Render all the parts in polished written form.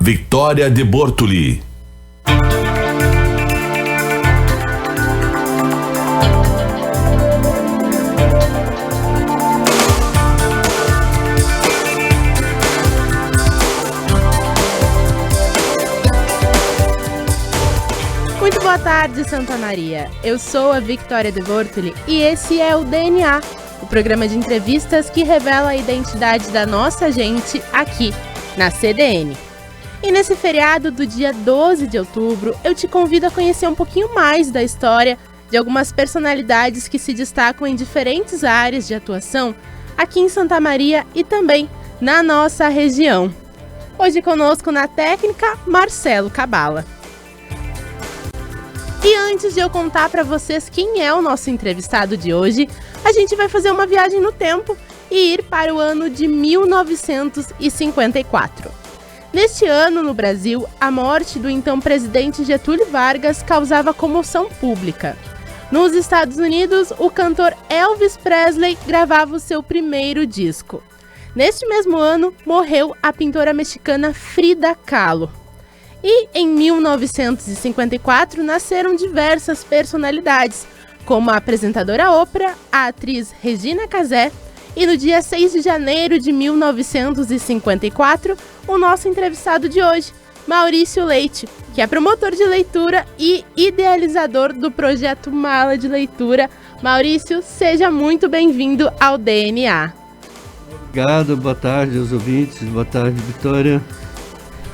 Victoria de Bortoli. Muito boa tarde, Santa Maria. Eu sou a Victoria de Bortoli e esse é o DNA, o programa de entrevistas que revela a identidade da nossa gente aqui, na CDN. E nesse feriado do dia 12 de outubro, eu te convido a conhecer um pouquinho mais da história de algumas personalidades que se destacam em diferentes áreas de atuação aqui em Santa Maria e também na nossa região. Hoje conosco na técnica, Marcelo Cabala. E antes de eu contar para vocês quem é o nosso entrevistado de hoje, a gente vai fazer uma viagem no tempo e ir para o ano de 1954. Neste ano, no Brasil, a morte do então presidente Getúlio Vargas causava comoção pública. Nos Estados Unidos, o cantor Elvis Presley gravava o seu primeiro disco. Neste mesmo ano, morreu a pintora mexicana Frida Kahlo. E em 1954 nasceram diversas personalidades, como a apresentadora Oprah, a atriz Regina Casé, e no dia 6 de janeiro de 1954, o nosso entrevistado de hoje, Maurício Leite, que é promotor de leitura e idealizador do projeto Mala de Leitura. Maurício, seja muito bem-vindo ao DNA. Obrigado, boa tarde aos ouvintes, boa tarde, Vitória.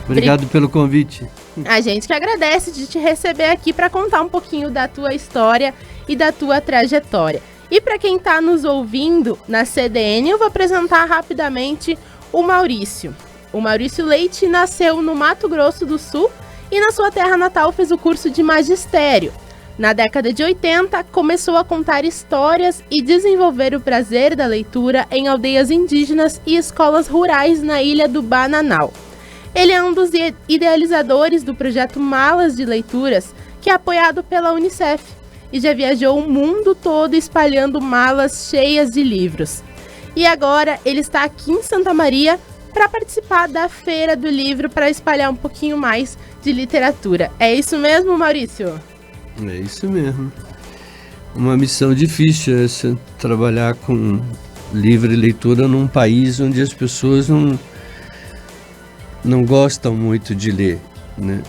Obrigado pelo convite. A gente que agradece de te receber aqui para contar um pouquinho da tua história e da tua trajetória. E para quem está nos ouvindo na CDN, eu vou apresentar rapidamente o Maurício. O Maurício Leite nasceu no Mato Grosso do Sul e na sua terra natal fez o curso de magistério. Na década de 80, começou a contar histórias e desenvolver o prazer da leitura em aldeias indígenas e escolas rurais na ilha do Bananal. Ele é um dos idealizadores do projeto Malas de Leituras, que é apoiado pela Unicef, e já viajou o mundo todo espalhando malas cheias de livros. E agora ele está aqui em Santa Maria para participar da Feira do Livro, para espalhar um pouquinho mais de literatura. É isso mesmo, Maurício? É isso mesmo. Uma missão difícil essa, trabalhar com livro e leitura num país onde as pessoas não gostam muito de ler, né?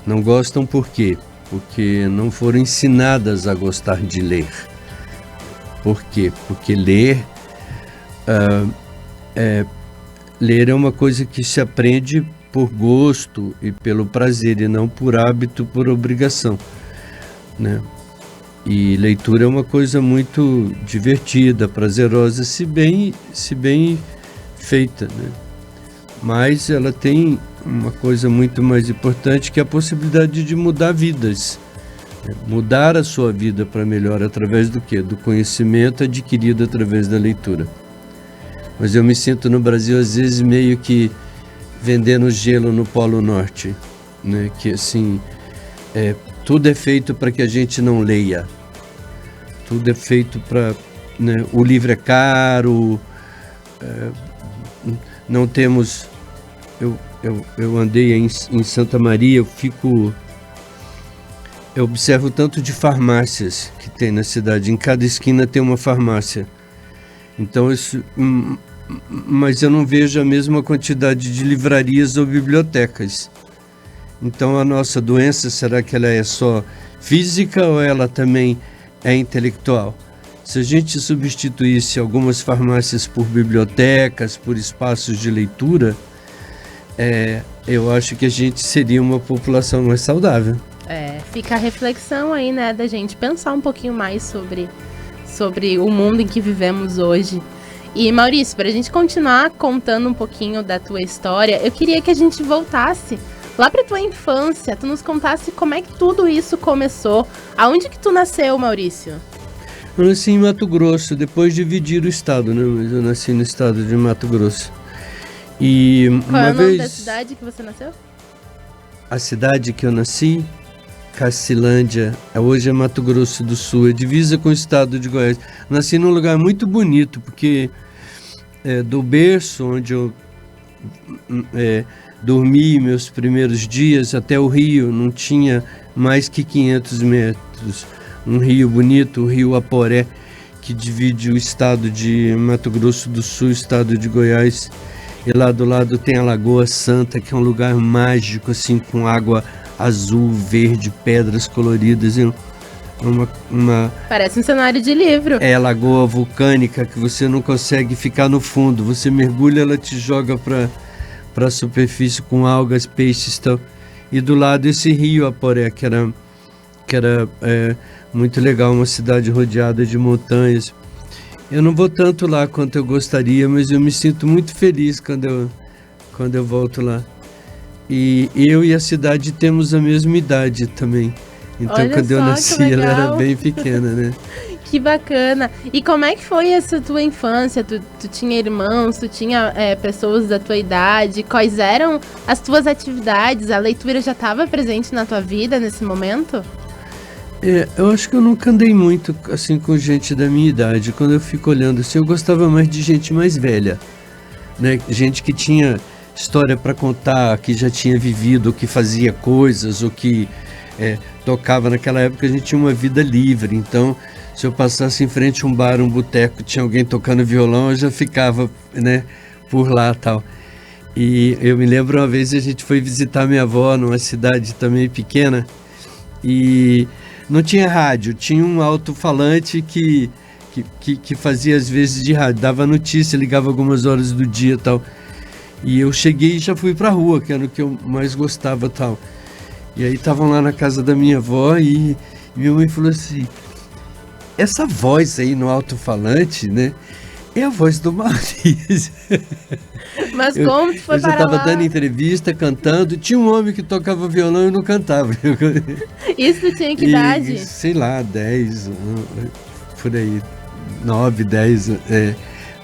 Não gostam por quê? Porque não foram ensinadas a gostar de ler. Por quê? Porque ler é uma coisa que se aprende por gosto e pelo prazer, e não por hábito, por obrigação, né? E leitura é uma coisa muito divertida, prazerosa, se bem feita, né? Mas ela tem uma coisa muito mais importante, que é a possibilidade de mudar vidas. Mudar a sua vida para melhor através do quê? Do conhecimento adquirido através da leitura. Mas eu me sinto no Brasil, às vezes, meio que vendendo gelo no Polo Norte, né? Que assim, tudo é feito para que a gente não leia. Tudo é feito para... né? O livro é caro, não temos... Eu andei em Santa Maria, eu observo tanto de farmácias que tem na cidade. Em cada esquina tem uma farmácia. Então mas eu não vejo a mesma quantidade de livrarias ou bibliotecas. Então a nossa doença, será que ela é só física ou ela também é intelectual? Se a gente substituísse algumas farmácias por bibliotecas, por espaços de leitura, eu acho que a gente seria uma população mais saudável. Fica a reflexão aí, né, da gente pensar um pouquinho mais sobre o mundo em que vivemos hoje. E Maurício, para a gente continuar contando um pouquinho da tua história, eu queria que a gente voltasse lá para tua infância, tu nos contasse como é que tudo isso começou. Aonde que tu nasceu, Maurício? Eu nasci em Mato Grosso, depois de dividir o estado, né? Mas eu nasci no estado de Mato Grosso. E qual é o nome da cidade que você nasceu? A cidade que eu nasci, Cacilândia, hoje é Mato Grosso do Sul, é divisa com o estado de Goiás. Nasci num lugar muito bonito, porque do berço onde eu dormi meus primeiros dias até o rio, não tinha mais que 500 metros. Um rio bonito, o rio Aporé, que divide o estado de Mato Grosso do Sul, o estado de Goiás. E lá do lado tem a Lagoa Santa, que é um lugar mágico, assim, com água azul, verde, pedras coloridas. Parece um cenário de livro. É a lagoa vulcânica que você não consegue ficar no fundo. Você mergulha, ela te joga para a superfície com algas, peixes e tal. E do lado esse rio Aporé, que era muito legal, uma cidade rodeada de montanhas. Eu não vou tanto lá quanto eu gostaria, mas eu me sinto muito feliz quando eu volto lá. E eu e a cidade temos a mesma idade também. Então, olha quando só, eu nasci, ela era bem pequena, né? Que bacana. E como é que foi essa tua infância? Tu tinha irmãos, tu tinha pessoas da tua idade? Quais eram as tuas atividades? A leitura já estava presente na tua vida nesse momento? Eu acho que eu nunca andei muito assim com gente da minha idade. Quando eu fico olhando assim, eu gostava mais de gente mais velha, né? Gente que tinha história para contar, que já tinha vivido, que fazia coisas, ou que tocava. Naquela época a gente tinha uma vida livre, então se eu passasse em frente a um bar, um boteco, tinha alguém tocando violão, eu já ficava, né, por lá, tal. E eu me lembro uma vez a gente foi visitar minha avó numa cidade também pequena e não tinha rádio, tinha um alto-falante que fazia às vezes de rádio, dava notícia, ligava algumas horas do dia e tal. E eu cheguei e já fui pra rua, que era o que eu mais gostava tal. E aí estavam lá na casa da minha avó e minha mãe falou assim: essa voz aí no alto-falante, né, é a voz do Maurício. Mas como tu foi para lá? Eu já estava dando entrevista, cantando, tinha um homem que tocava violão e não cantava. Isso tu tinha que idade? Sei lá, 10, por aí, 9, 10,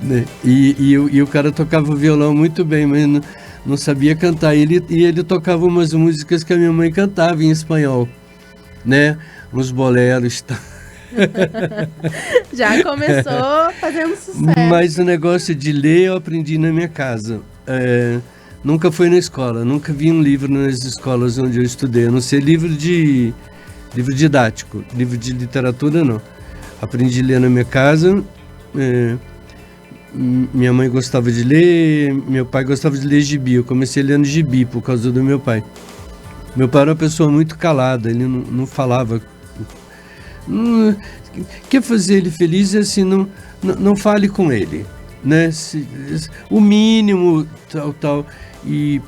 né? E o cara tocava violão muito bem, mas não sabia cantar. E ele tocava umas músicas que a minha mãe cantava em espanhol, né? Uns boleros. Já começou fazendo sucesso. Mas o negócio de ler eu aprendi na minha casa. Nunca fui na escola, nunca vi um livro nas escolas onde eu estudei, a não ser livro didático, livro de literatura não. Aprendi a ler na minha casa. Minha mãe gostava de ler, meu pai gostava de ler gibi. Eu comecei lendo gibi por causa do meu pai. Meu pai era uma pessoa muito calada, ele não falava. Quer fazer ele feliz é assim, não fale com ele, né? O mínimo, tal. E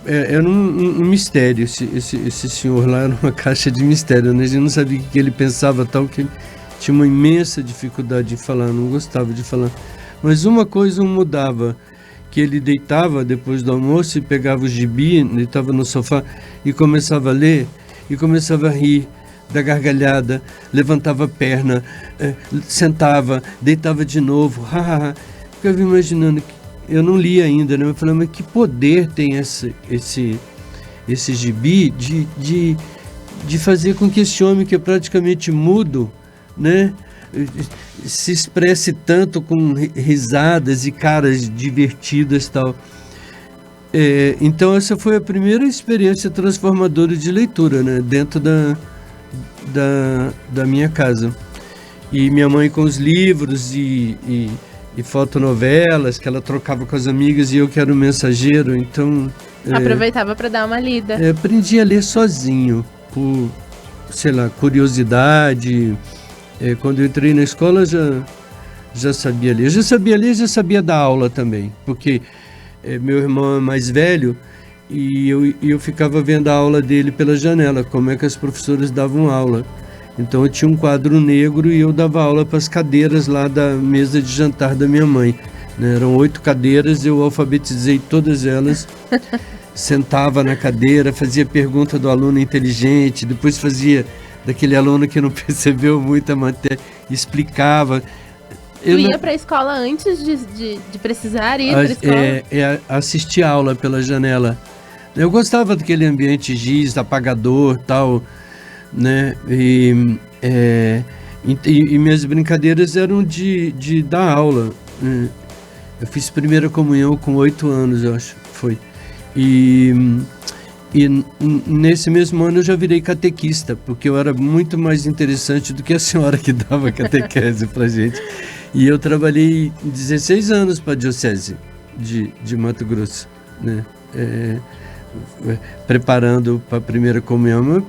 era um mistério, esse senhor lá era uma caixa de mistério, né? A gente não sabia o que ele pensava, tal, que ele tinha uma imensa dificuldade de falar, não gostava de falar. Mas uma coisa não mudava, que ele deitava depois do almoço e pegava o gibi, ele estava no sofá e começava a ler e começava a rir da gargalhada, levantava a perna, sentava, deitava de novo, ficava imaginando, eu não li ainda, né? Eu falei, mas que poder tem esse gibi de fazer com que esse homem que é praticamente mudo, né, se expresse tanto com risadas e caras divertidas e tal. Então essa foi a primeira experiência transformadora de leitura, né, dentro da minha casa. E minha mãe com os livros e fotonovelas que ela trocava com as amigas e eu que era o mensageiro, então aproveitava para dar uma lida. Aprendi a ler sozinho por, sei lá, curiosidade. Quando eu entrei na escola já sabia ler. Já sabia dar aula também, porque meu irmão é mais velho e eu ficava vendo a aula dele pela janela, como é que as professoras davam aula. Então eu tinha um quadro negro e eu dava aula para as cadeiras lá da mesa de jantar da minha mãe, né? Eram 8 cadeiras, eu alfabetizei todas elas, sentava na cadeira, fazia pergunta do aluno inteligente, depois fazia daquele aluno que não percebeu muito a matéria, explicava. Tu ia para a escola antes de precisar ir para a escola? Assistir a aula pela janela. Eu gostava daquele ambiente giz, apagador, tal, né? E minhas brincadeiras eram de dar aula, né? Eu fiz primeira comunhão com 8 anos, eu acho, foi. E nesse mesmo ano eu já virei catequista, porque eu era muito mais interessante do que a senhora que dava catequese pra gente. E eu trabalhei 16 anos para a Diocese de Mato Grosso, né? Preparando para a primeira comunhão.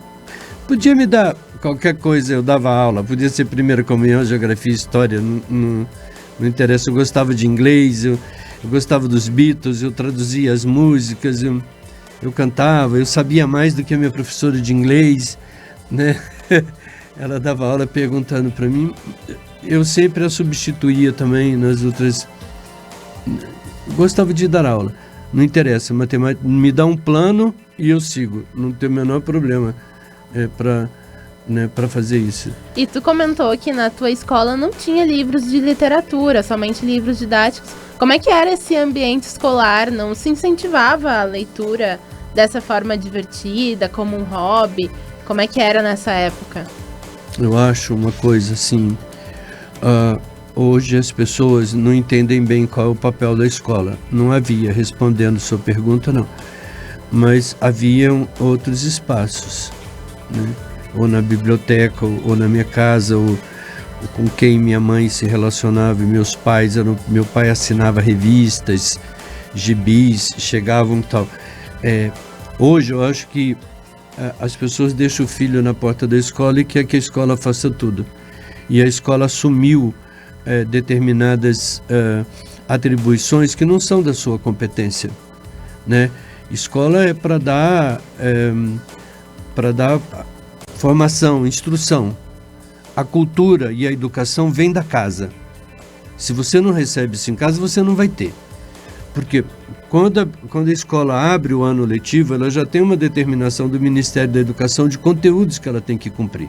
Podia me dar qualquer coisa, eu dava aula, podia ser primeira comunhão, geografia, história, não interessa. Eu gostava de inglês, eu gostava dos Beatles, eu traduzia as músicas, eu cantava, eu sabia mais do que a minha professora de inglês, né? Ela dava aula perguntando para mim, eu sempre a substituía também nas outras. Gostava de dar aula, não interessa, matemática, me dá um plano e eu sigo, não tem o menor problema para fazer isso. E tu comentou que na tua escola não tinha livros de literatura, somente livros didáticos. Como é que era esse ambiente escolar? Não se incentivava a leitura dessa forma divertida, como um hobby? Como é que era nessa época? Eu acho uma coisa assim, hoje as pessoas não entendem bem qual é o papel da escola. Não havia, respondendo sua pergunta, não. Mas haviam outros espaços, né? Ou na biblioteca, ou na minha casa, ou com quem minha mãe se relacionava, e meus pais, meu pai assinava revistas, gibis, chegavam e tal. Hoje eu acho que as pessoas deixam o filho na porta da escola e quer que a escola faça tudo. E a escola assumiu determinadas atribuições que não são da sua competência, né? Escola é para dar formação, instrução. A cultura e a educação vêm da casa. Se você não recebe isso em casa, você não vai ter. Porque quando a escola abre o ano letivo, ela já tem uma determinação do Ministério da Educação de conteúdos que ela tem que cumprir.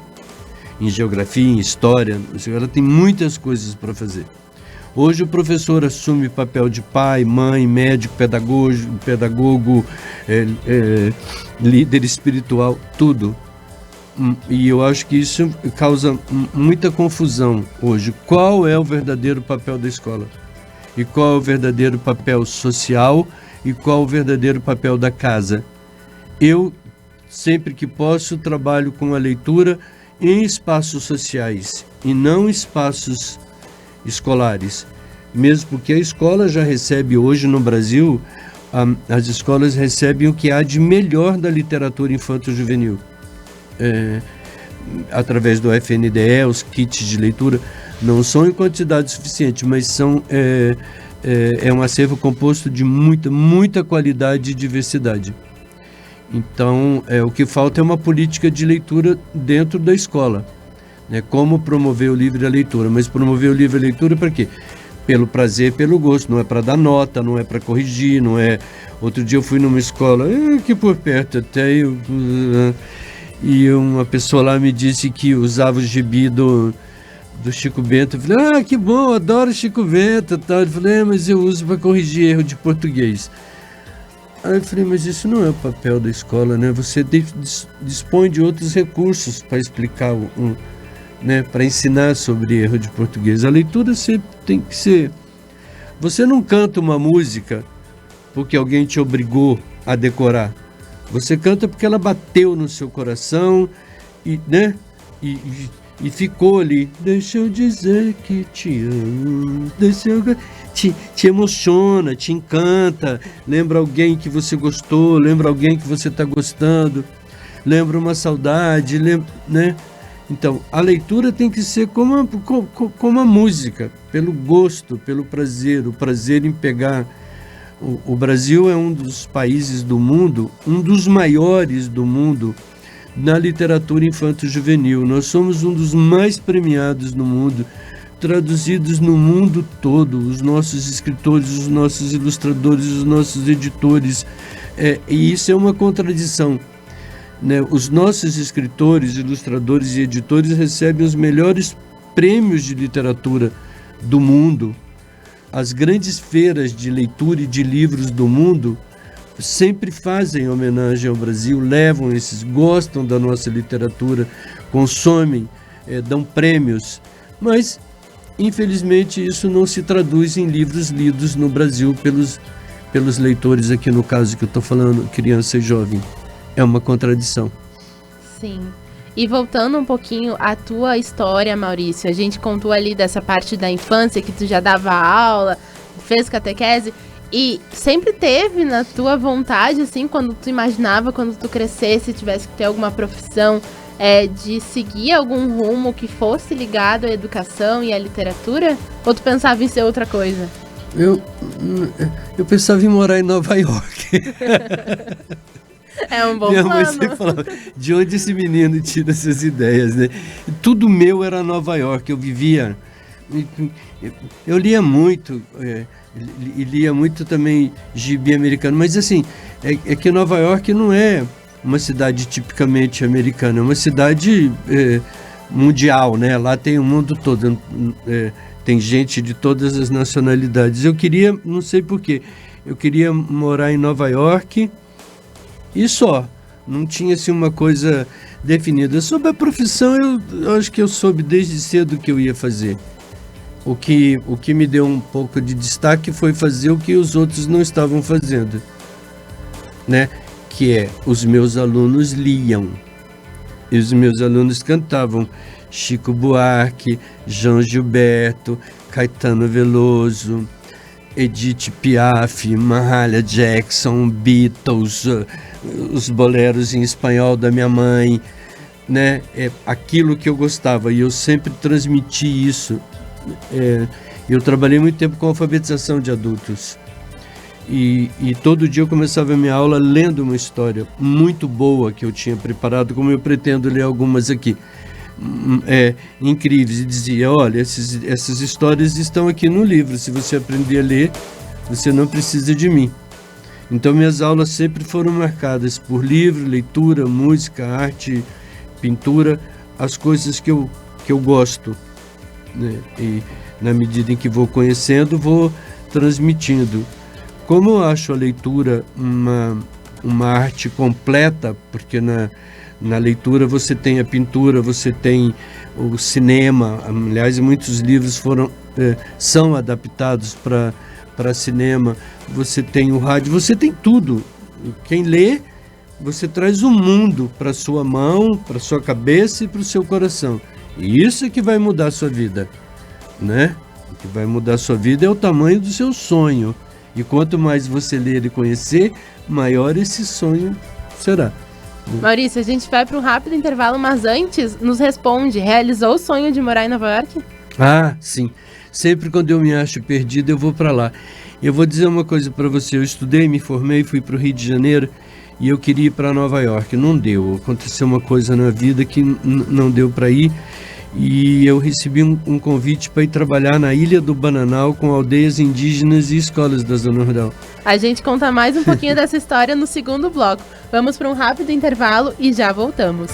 Em geografia, em história, ela tem muitas coisas para fazer. Hoje o professor assume papel de pai, mãe, médico, pedagogo, líder espiritual, tudo. E eu acho que isso causa muita confusão hoje. Qual é o verdadeiro papel da escola? E qual é o verdadeiro papel social? E qual é o verdadeiro papel da casa? Eu, sempre que posso, trabalho com a leitura em espaços sociais e não espaços escolares. Mesmo porque a escola já recebe hoje no Brasil, as escolas recebem o que há de melhor da literatura infanto-juvenil. Através do FNDE, os kits de leitura não são em quantidade suficiente, mas são um acervo composto de muita qualidade e diversidade. Então, o que falta é uma política de leitura dentro da escola, né? Como promover o livre a leitura, mas promover o livre a leitura para quê? Pelo prazer, pelo gosto, não é para dar nota, não é para corrigir, não é... Outro dia eu fui numa escola, aqui por perto até, e uma pessoa lá me disse que usava o gibi do Chico Bento. Eu falei, que bom, adoro Chico Bento. Tal. Eu falei, mas eu uso para corrigir erro de português. Aí eu falei, mas isso não é o papel da escola, né? Você dispõe de outros recursos para explicar, né? Para ensinar sobre erro de português. A leitura sempre tem que ser... Você não canta uma música porque alguém te obrigou a decorar. Você canta porque ela bateu no seu coração e, né? E ficou ali. Deixa eu dizer que te amo. Te emociona, te encanta. Lembra alguém que você gostou, lembra alguém que você está gostando, lembra uma saudade, né? Então, a leitura tem que ser como a música, pelo gosto, pelo prazer, o prazer em pegar. O Brasil é um dos países do mundo, um dos maiores do mundo na literatura infanto-juvenil. Nós somos um dos mais premiados no mundo, traduzidos no mundo todo, os nossos escritores, os nossos ilustradores, os nossos editores. E isso é uma contradição, né? Os nossos escritores, ilustradores e editores recebem os melhores prêmios de literatura do mundo. As grandes feiras de leitura e de livros do mundo sempre fazem homenagem ao Brasil, levam gostam da nossa literatura, consomem, dão prêmios, mas infelizmente isso não se traduz em livros lidos no Brasil pelos leitores, aqui no caso que eu estou falando, criança e jovem. É uma contradição. Sim. E voltando um pouquinho à tua história, Maurício, a gente contou ali dessa parte da infância que tu já dava aula, fez catequese, e sempre teve na tua vontade, assim, quando tu imaginava, quando tu crescesse, tivesse que ter alguma profissão, de seguir algum rumo que fosse ligado à educação e à literatura? Ou tu pensava em ser outra coisa? Eu pensava em morar em Nova York. É um bom Minha plano. mãe sempre falava, de onde esse menino tira essas ideias, né? Tudo meu era Nova York, eu vivia... Eu lia muito, e lia muito também gibi americano, mas assim, é que Nova York não é uma cidade tipicamente americana, é uma cidade mundial, né? Lá tem o mundo todo, tem gente de todas as nacionalidades. Eu queria, não sei porquê, eu queria morar em Nova York e só, não tinha assim uma coisa definida. Sobre a profissão, eu acho que eu soube desde cedo o que eu ia fazer. O que me deu um pouco de destaque foi fazer o que os outros não estavam fazendo, né? Que é, os meus alunos liam, e os meus alunos cantavam Chico Buarque, João Gilberto, Caetano Veloso, Edith Piaf, Mahalia Jackson, Beatles, os boleros em espanhol da minha mãe, né? É aquilo que eu gostava, e eu sempre transmiti isso. Eu trabalhei muito tempo com alfabetização de adultos, e todo dia eu começava a minha aula lendo uma história muito boa que eu tinha preparado, como eu pretendo ler algumas aqui, incríveis, e dizia, olha, essas histórias estão aqui no livro, se você aprender a ler, você não precisa de mim. Então minhas aulas sempre foram marcadas por livro, leitura, música, arte, pintura, as coisas que eu gosto, né? E na medida em que vou conhecendo, vou transmitindo. Como eu acho a leitura uma arte completa, porque na leitura você tem a pintura, você tem o cinema, aliás, muitos livros são adaptados para cinema, você tem o rádio, você tem tudo. Quem lê, você traz o mundo para sua mão, para sua cabeça e para o seu coração. E isso é que vai mudar a sua vida, né? O que vai mudar a sua vida é o tamanho do seu sonho. E quanto mais você ler e conhecer, maior esse sonho será. Maurício, a gente vai para um rápido intervalo, mas antes, nos responde, realizou o sonho de morar em Nova York? Ah, sim. Sempre quando eu me acho perdido, eu vou para lá. Eu vou dizer uma coisa para você, eu estudei, me formei, fui para o Rio de Janeiro, e eu queria ir para Nova York, não deu, aconteceu uma coisa na vida que não deu para ir, e eu recebi um convite para ir trabalhar na Ilha do Bananal com aldeias indígenas e escolas da Zona Rural. A gente conta mais um pouquinho dessa história no segundo bloco. Vamos para um rápido intervalo e já voltamos.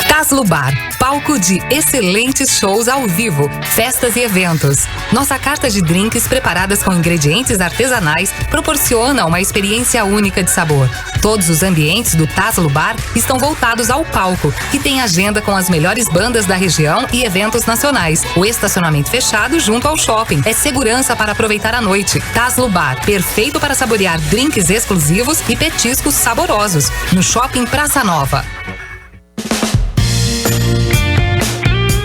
Taslo Bar, palco de excelentes shows ao vivo, festas e eventos. Nossa carta de drinks preparadas com ingredientes artesanais proporciona uma experiência única de sabor. Todos os ambientes do Taslo Bar estão voltados ao palco, que tem agenda com as melhores bandas da região e eventos nacionais. O estacionamento fechado junto ao shopping é segurança para aproveitar a noite. Taslo Bar, perfeito para saborear drinks exclusivos e petiscos saborosos. No Shopping Praça Nova.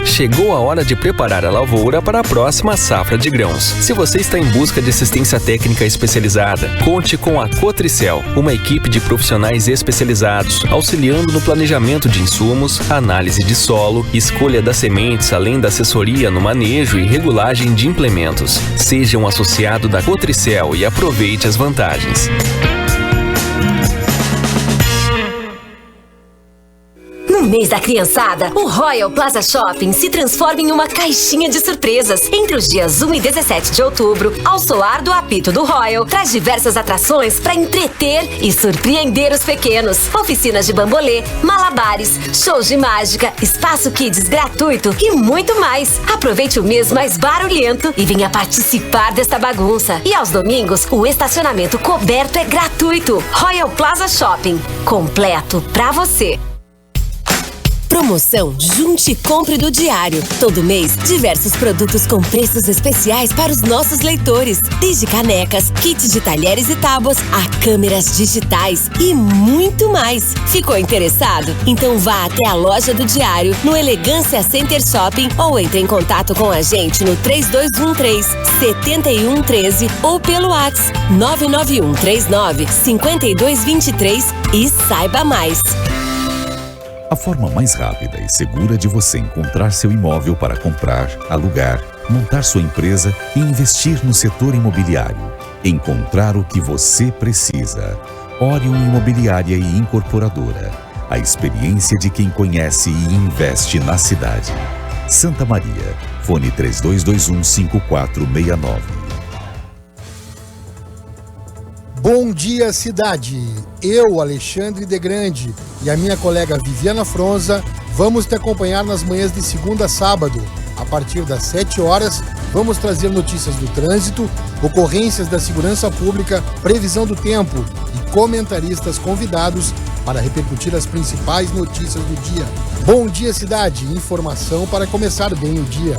Chegou a hora de preparar a lavoura para a próxima safra de grãos. Se você está em busca de assistência técnica especializada, conte com a Cotricel, uma equipe de profissionais especializados, auxiliando no planejamento de insumos, análise de solo, escolha das sementes, além da assessoria no manejo e regulagem de implementos. Seja um associado da Cotricel e aproveite as vantagens. No mês da criançada, o Royal Plaza Shopping se transforma em uma caixinha de surpresas. Entre os dias 1 e 17 de outubro, ao soar do apito do Royal, traz diversas atrações para entreter e surpreender os pequenos. Oficinas de bambolê, malabares, shows de mágica, espaço kids gratuito e muito mais. Aproveite o mês mais barulhento e venha participar desta bagunça. E aos domingos, o estacionamento coberto é gratuito. Royal Plaza Shopping, completo pra você. Promoção Junte e Compre do Diário. Todo mês, diversos produtos com preços especiais para os nossos leitores. Desde canecas, kits de talheres e tábuas, a câmeras digitais e muito mais. Ficou interessado? Então vá até a loja do Diário, no Elegância Center Shopping, ou entre em contato com a gente no 3213-7113 ou pelo WhatsApp 99139-5223 e saiba mais. A forma mais rápida e segura de você encontrar seu imóvel para comprar, alugar, montar sua empresa e investir no setor imobiliário. Encontrar o que você precisa. Orion Imobiliária e Incorporadora. A experiência de quem conhece e investe na cidade. Santa Maria. Fone 3221-5469. Bom dia, cidade! Eu, Alexandre de Grande, e a minha colega Viviana Fronza vamos te acompanhar nas manhãs de segunda a sábado. A partir das 7 horas, vamos trazer notícias do trânsito, ocorrências da segurança pública, previsão do tempo e comentaristas convidados para repercutir as principais notícias do dia. Bom dia, cidade! Informação para começar bem o dia.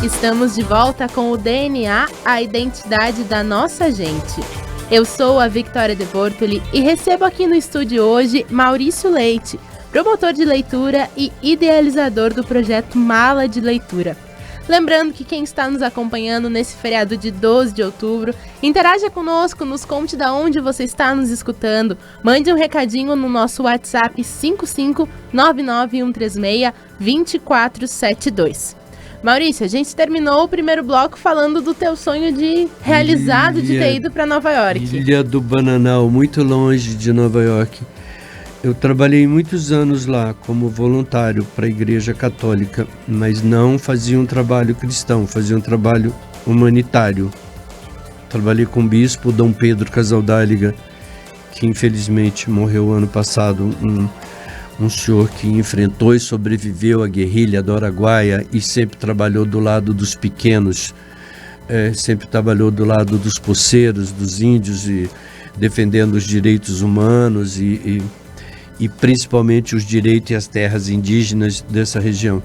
Estamos de volta com o DNA, a identidade da nossa gente. Eu sou a Victoria de Bortoli e recebo aqui no estúdio hoje Maurício Leite, promotor de leitura e idealizador do projeto Mala de Leitura. Lembrando que quem está nos acompanhando nesse feriado de 12 de outubro, interaja conosco, nos conte de onde você está nos escutando, mande um recadinho no nosso WhatsApp 55991362472. Maurício, a gente terminou o primeiro bloco falando do teu sonho de realizado de ter ido para Nova York. Ilha do Bananal, muito longe de Nova York. Eu trabalhei muitos anos lá como voluntário para a Igreja Católica, mas não fazia um trabalho cristão, fazia um trabalho humanitário. Trabalhei com o bispo Dom Pedro Casaldáliga, que infelizmente morreu ano passado, um senhor que enfrentou e sobreviveu à guerrilha do Araguaia e sempre trabalhou do lado dos pequenos, sempre trabalhou do lado dos poceiros, dos índios, e defendendo os direitos humanos e principalmente os direitos e as terras indígenas dessa região.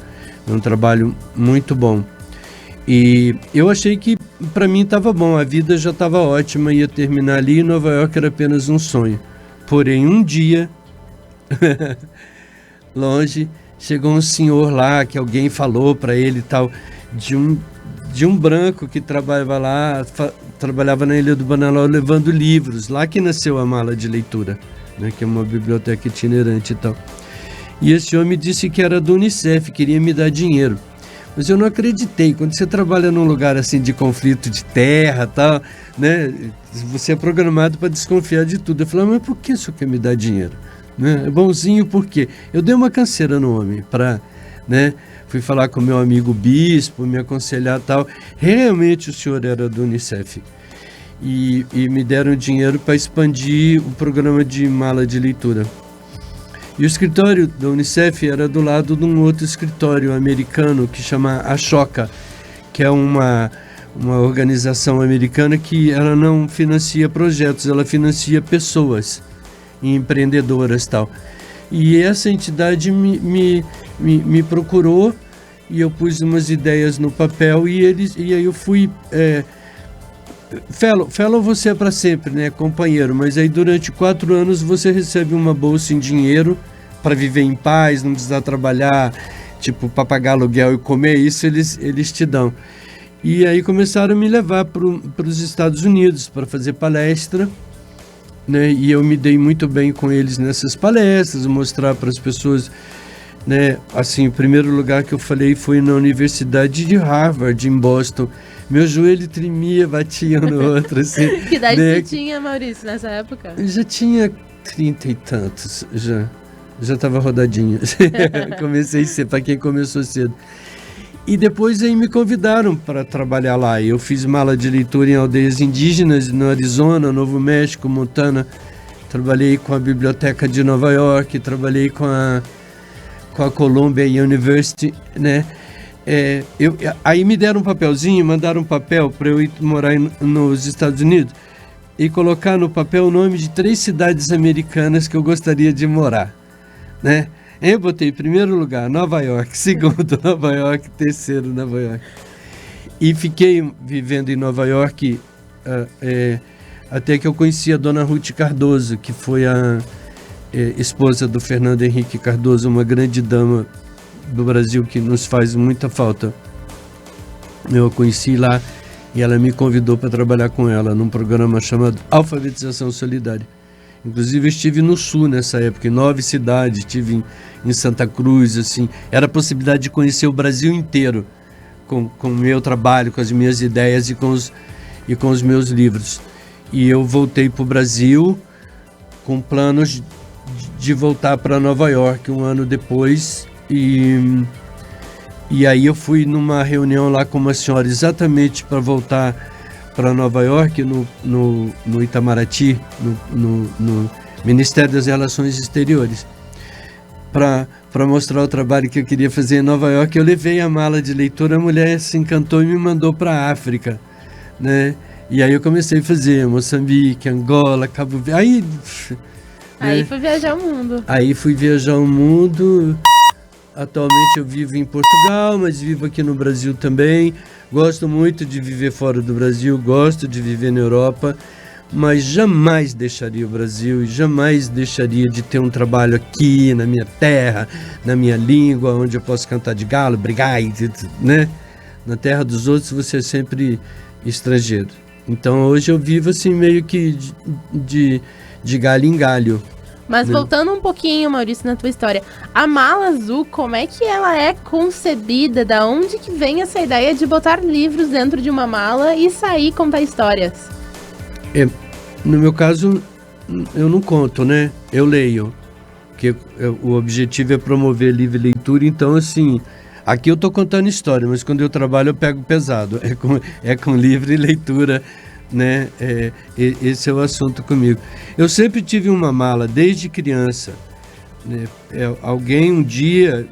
É um trabalho muito bom. E eu achei que para mim estava bom, a vida já estava ótima, ia terminar ali e Nova York era apenas um sonho. Porém, um dia... longe, chegou um senhor lá que alguém falou para ele e tal, de um branco que trabalhava lá, trabalhava na Ilha do Bananal levando livros, lá que nasceu a Mala de Leitura, né, que é uma biblioteca itinerante e tal. E esse homem disse que era do Unicef, queria me dar dinheiro. Mas eu não acreditei. Quando você trabalha num lugar assim de conflito de terra, tal, né, você é programado para desconfiar de tudo. Eu falei, mas por que o senhor quer me dar dinheiro? Né? É bonzinho porque eu dei uma canseira no homem para, né? Fui falar com meu amigo bispo, me aconselhar e tal. Realmente o senhor era do Unicef e me deram dinheiro para expandir o programa de Mala de Leitura. E o escritório da Unicef era do lado de um outro escritório americano que chama Ashoka, que é uma organização americana que ela não financia projetos, ela financia pessoas empreendedoras e tal. E essa entidade me procurou e eu pus umas ideias no papel e aí eu fui fellow você é para sempre, né, companheiro, mas aí durante 4 anos você recebe uma bolsa em dinheiro para viver em paz, não precisar trabalhar, tipo, para pagar aluguel e comer, isso eles te dão. E aí começaram a me levar para os Estados Unidos para fazer palestra. né? E eu me dei muito bem com eles nessas palestras, mostrar para as pessoas, né? Assim, o primeiro lugar que eu falei foi na Universidade de Harvard, em Boston. Meu joelho tremia, batia um no outro, assim. Que idade né? você tinha, Maurício, nessa época? Eu já tinha 30 e tantos, já estava rodadinho. Comecei cedo, para quem começou cedo. E depois aí me convidaram para trabalhar lá. Eu fiz mala de leitura em aldeias indígenas no Arizona, Novo México, Montana. Trabalhei com a Biblioteca de Nova York, trabalhei com a Columbia University, né? Aí me deram um papelzinho, mandaram um papel para eu ir morar nos Estados Unidos e colocar no papel o nome de 3 cidades americanas que eu gostaria de morar, né? Eu botei em primeiro lugar Nova York, segundo Nova York, terceiro Nova York. E fiquei vivendo em Nova York até que eu conheci a dona Ruth Cardoso, que foi a esposa do Fernando Henrique Cardoso, uma grande dama do Brasil que nos faz muita falta. Eu a conheci lá e ela me convidou para trabalhar com ela num programa chamado Alfabetização Solidária. Inclusive eu estive no Sul nessa época, em 9 cidades, estive em Santa Cruz, assim, era a possibilidade de conhecer o Brasil inteiro com o meu trabalho, com as minhas ideias e com os meus livros. E eu voltei para o Brasil com planos de voltar para Nova York um ano depois. E aí eu fui numa reunião lá com uma senhora exatamente para voltar para Nova York, no Itamaraty, no Ministério das Relações Exteriores, para mostrar o trabalho que eu queria fazer em Nova York. Eu levei a mala de leitura, a mulher se encantou e me mandou para a África, né? E aí eu comecei a fazer Moçambique, Angola, Cabo Verde. Aí foi viajar o mundo. Aí fui viajar o mundo. Atualmente eu vivo em Portugal, mas vivo aqui no Brasil também. Gosto muito de viver fora do Brasil, gosto de viver na Europa, mas jamais deixaria o Brasil e jamais deixaria de ter um trabalho aqui na minha terra, na minha língua, onde eu posso cantar de galo, brigar, né? Na terra dos outros você é sempre estrangeiro. Então hoje eu vivo assim meio que de galho em galho. Mas voltando um pouquinho, Maurício, na tua história, a mala azul, como é que ela é concebida? Da onde que vem essa ideia de botar livros dentro de uma mala e sair contar histórias? No meu caso, eu não conto, né? Eu leio. Porque o objetivo é promover livre leitura, então assim, aqui eu tô contando história, mas quando eu trabalho eu pego pesado. É com livre leitura, né? Esse é o assunto comigo. Eu sempre tive uma mala desde criança, né? Alguém um dia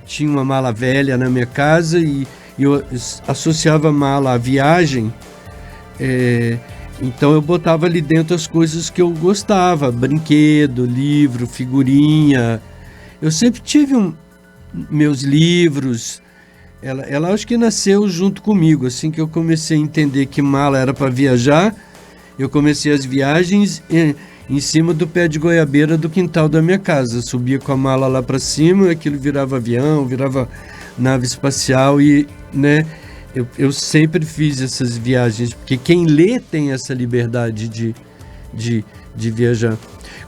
tinha uma mala velha na minha casa e eu associava a mala à viagem, então eu botava ali dentro as coisas que eu gostava, brinquedo, livro, figurinha. Eu sempre tive meus livros. Ela acho que nasceu junto comigo. Assim que eu comecei a entender que mala era para viajar, eu comecei as viagens em cima do pé de goiabeira do quintal da minha casa. Subia com a mala lá para cima, aquilo virava avião, virava nave espacial e, né, eu sempre fiz essas viagens, porque quem lê tem essa liberdade de viajar.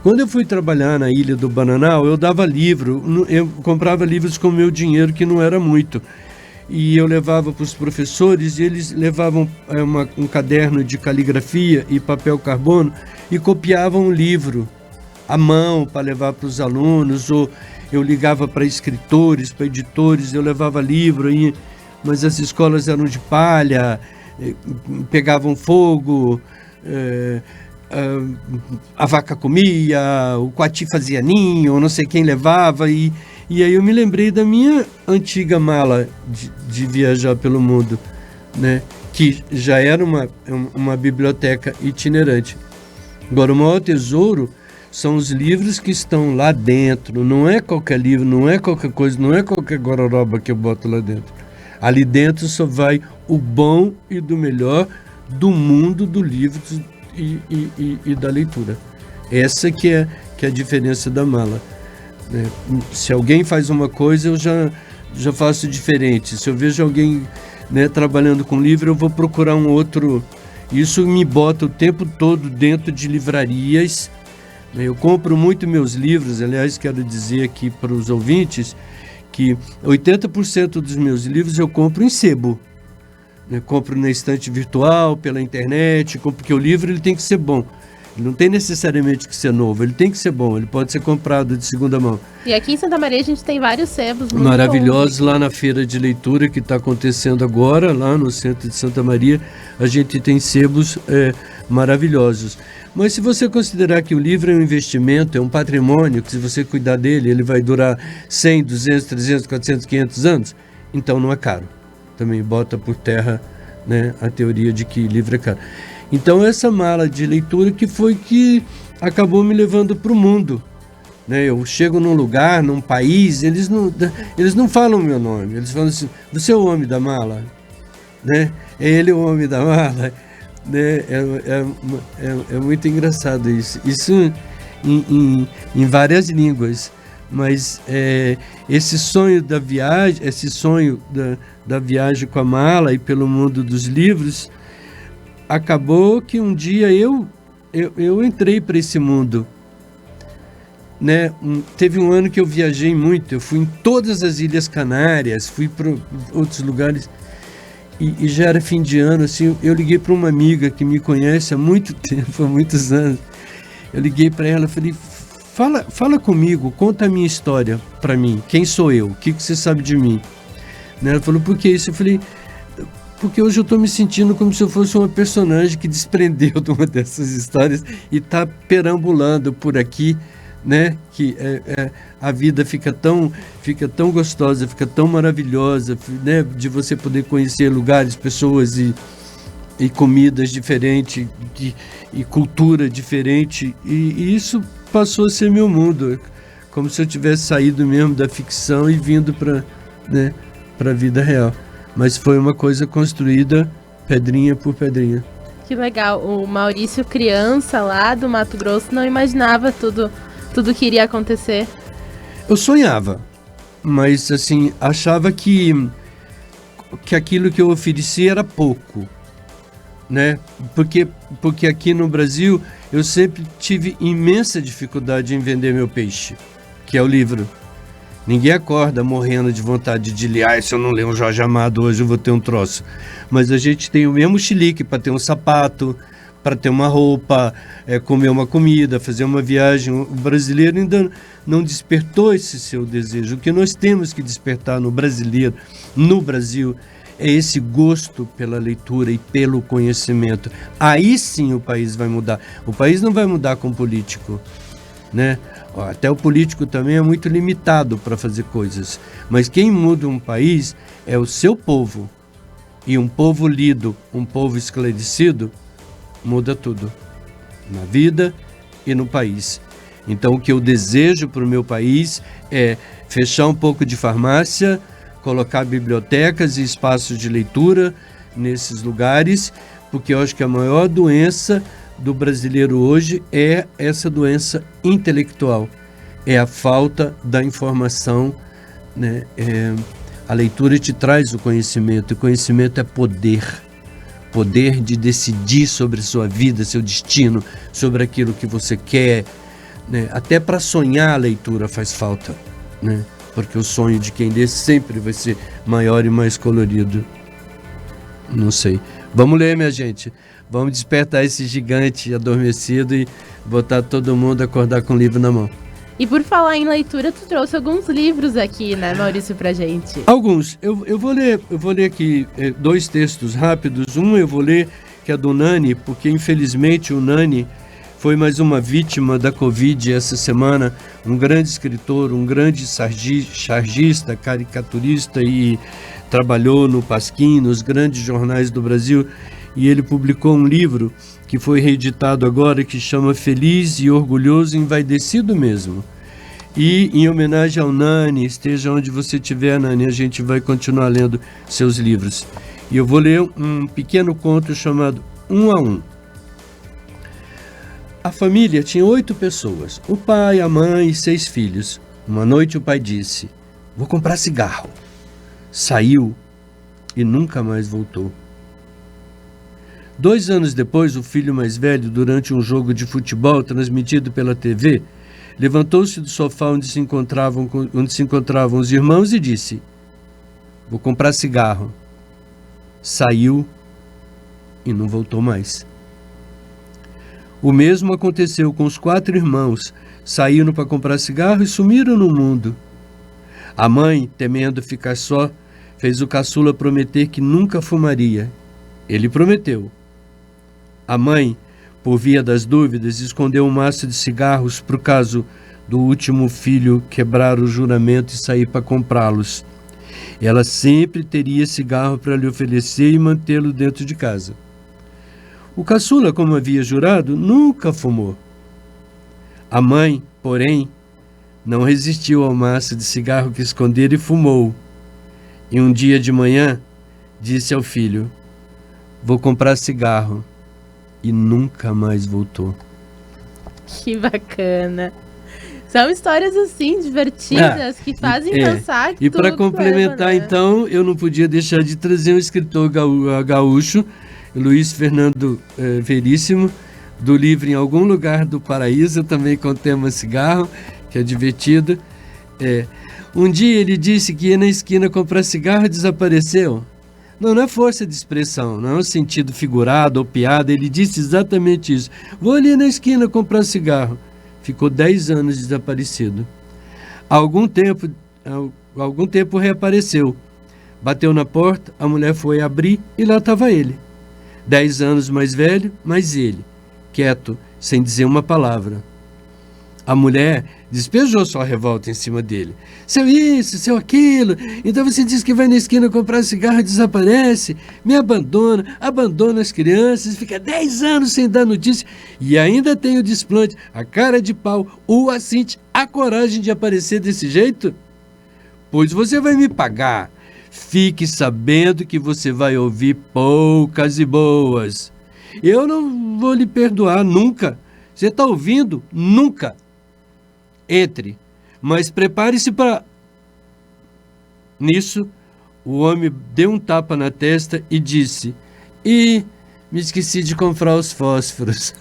Quando eu fui trabalhar na Ilha do Bananal, eu dava livro, eu comprava livros com o meu dinheiro, que não era muito. E eu levava para os professores e eles levavam um caderno de caligrafia e papel carbono e copiavam um livro à mão para levar para os alunos, ou eu ligava para escritores, para editores, eu levava livro, mas as escolas eram de palha, pegavam fogo, a vaca comia, o coati fazia ninho, não sei quem levava, e aí eu me lembrei da minha antiga mala de viajar pelo mundo, né? Que já era uma biblioteca itinerante. Agora, o maior tesouro são os livros que estão lá dentro. Não é qualquer livro, não é qualquer coisa, não é qualquer gororoba que eu boto lá dentro. Ali dentro só vai o bom e do melhor do mundo do livro e da leitura. Essa que é a diferença da mala. Se alguém faz uma coisa, eu já faço diferente. Se eu vejo alguém, né, trabalhando com livro, eu vou procurar um outro Isso me bota o tempo todo dentro de livrarias. Eu compro muito meus livros, aliás, quero dizer aqui para os ouvintes que 80% dos meus livros eu compro em sebo. Eu compro na estante virtual, pela internet, porque o livro ele tem que ser bom. Ele não tem necessariamente que ser novo, ele tem que ser bom, ele pode ser comprado de segunda mão. E aqui em Santa Maria a gente tem vários sebos muito maravilhosos bons. Lá na feira de leitura que está acontecendo agora, lá no centro de Santa Maria, a gente tem sebos maravilhosos. Mas se você considerar que o livro é um investimento, é um patrimônio, que se você cuidar dele, ele vai durar 100, 200, 300, 400, 500 anos, então não é caro. Também bota por terra, né, a teoria de que livro é caro. Então essa mala de leitura que foi que acabou me levando para o mundo. Né? Eu chego num lugar, num país, eles não falam o meu nome, eles falam assim, você é o homem da mala? Né? É ele o homem da mala? Né? É muito engraçado isso. Isso em várias línguas. Mas esse sonho da viagem, da viagem com a mala e pelo mundo dos livros, acabou que um dia eu entrei para esse mundo. Né? Teve um ano que eu viajei muito, eu fui em todas as Ilhas Canárias, fui para outros lugares, e já era fim de ano, assim, eu liguei para uma amiga que me conhece há muito tempo, há muitos anos, eu liguei para ela e falei, fala comigo, conta a minha história para mim, quem sou eu, o que você sabe de mim? Ela falou, por que isso? Eu falei, porque hoje eu estou me sentindo como se eu fosse uma personagem que desprendeu de uma dessas histórias e está perambulando por aqui, né? Que a vida fica tão gostosa, fica tão maravilhosa, né? De você poder conhecer lugares, pessoas e comidas diferentes e cultura diferente, e isso passou a ser meu mundo, como se eu tivesse saído mesmo da ficção e vindo para, né, para a vida real. Mas foi uma coisa construída pedrinha por pedrinha. Que legal. O Maurício, criança lá do Mato Grosso, não imaginava tudo que iria acontecer. Eu sonhava, mas assim, achava que aquilo que eu oferecia era pouco, né? Porque aqui no Brasil eu sempre tive imensa dificuldade em vender meu peixe, que é o livro. Ninguém acorda morrendo de vontade de ler, se eu não ler um Jorge Amado hoje eu vou ter um troço. Mas a gente tem o mesmo chilique para ter um sapato, para ter uma roupa, comer uma comida, fazer uma viagem. O brasileiro ainda não despertou esse seu desejo. O que nós temos que despertar no brasileiro, no Brasil, é esse gosto pela leitura e pelo conhecimento. Aí sim o país vai mudar. O país não vai mudar com o político, né? Até o político também é muito limitado para fazer coisas. Mas quem muda um país é o seu povo. E um povo lido, um povo esclarecido, muda tudo. Na vida e no país. Então o que eu desejo para o meu país é fechar um pouco de farmácia, colocar bibliotecas e espaços de leitura nesses lugares, porque eu acho que a maior doença do brasileiro hoje é essa doença intelectual, é a falta da informação, né? A leitura te traz o conhecimento, e o conhecimento é poder de decidir sobre a sua vida, seu destino, sobre aquilo que você quer, né? Até para sonhar a leitura faz falta, né? Porque o sonho de quem lê sempre vai ser maior e mais colorido. Não sei. Vamos ler, minha gente. Vamos despertar esse gigante adormecido e botar todo mundo a acordar com o livro na mão. E por falar em leitura, tu trouxe alguns livros aqui, né, Maurício, pra gente? Alguns. Eu vou ler aqui 2 textos rápidos. Um eu vou ler, que é do Nani, porque infelizmente o Nani foi mais uma vítima da Covid essa semana. Um grande escritor, um grande chargista, caricaturista, e trabalhou no Pasquim, nos grandes jornais do Brasil. E ele publicou um livro que foi reeditado agora, que chama Feliz e Orgulhoso Envaidecido Mesmo. E em homenagem ao Nani, esteja onde você estiver, Nani, a gente vai continuar lendo seus livros. E eu vou ler um pequeno conto chamado 1 a 1. A família tinha 8 pessoas, o pai, a mãe e 6 filhos. Uma noite o pai disse, vou comprar cigarro. Saiu e nunca mais voltou. 2 anos depois, o filho mais velho, durante um jogo de futebol transmitido pela TV, levantou-se do sofá onde se encontravam os irmãos e disse: "Vou comprar cigarro." Saiu e não voltou mais. O mesmo aconteceu com os 4 irmãos. Saíram para comprar cigarro e sumiram no mundo. A mãe, temendo ficar só, fez o caçula prometer que nunca fumaria. Ele prometeu. A mãe, por via das dúvidas, escondeu um maço de cigarros para o caso do último filho quebrar o juramento e sair para comprá-los. Ela sempre teria cigarro para lhe oferecer e mantê-lo dentro de casa. O caçula, como havia jurado, nunca fumou. A mãe, porém, não resistiu ao maço de cigarro que escondera e fumou. E um dia de manhã, disse ao filho: "Vou comprar cigarro." E nunca mais voltou. Que bacana. São histórias assim, divertidas, que fazem pensar que E para complementar, né? então, eu não podia deixar de trazer um escritor gaúcho, Luiz Fernando Veríssimo, do livro Em Algum Lugar do Paraíso, também com o tema cigarro, que é divertido. Um dia ele disse que ia na esquina comprar cigarro e desapareceu. Não é força de expressão, não é um sentido figurado ou piada. Ele disse exatamente isso. "Vou ali na esquina comprar cigarro." Ficou 10 anos desaparecido. Há algum tempo reapareceu. Bateu na porta, a mulher foi abrir e lá estava ele. 10 anos mais velho, mas ele, quieto, sem dizer uma palavra. A mulher despejou sua revolta em cima dele. "Seu isso, seu aquilo, então você diz que vai na esquina comprar cigarro e desaparece, me abandona as crianças, fica 10 anos sem dar notícia e ainda tem o desplante, a cara de pau, o assinte, a coragem de aparecer desse jeito? Pois você vai me pagar. Fique sabendo que você vai ouvir poucas e boas. Eu não vou lhe perdoar nunca. Você está ouvindo? Nunca. Entre, mas prepare-se para..." Nisso, o homem deu um tapa na testa e disse: "Ih, me esqueci de comprar os fósforos."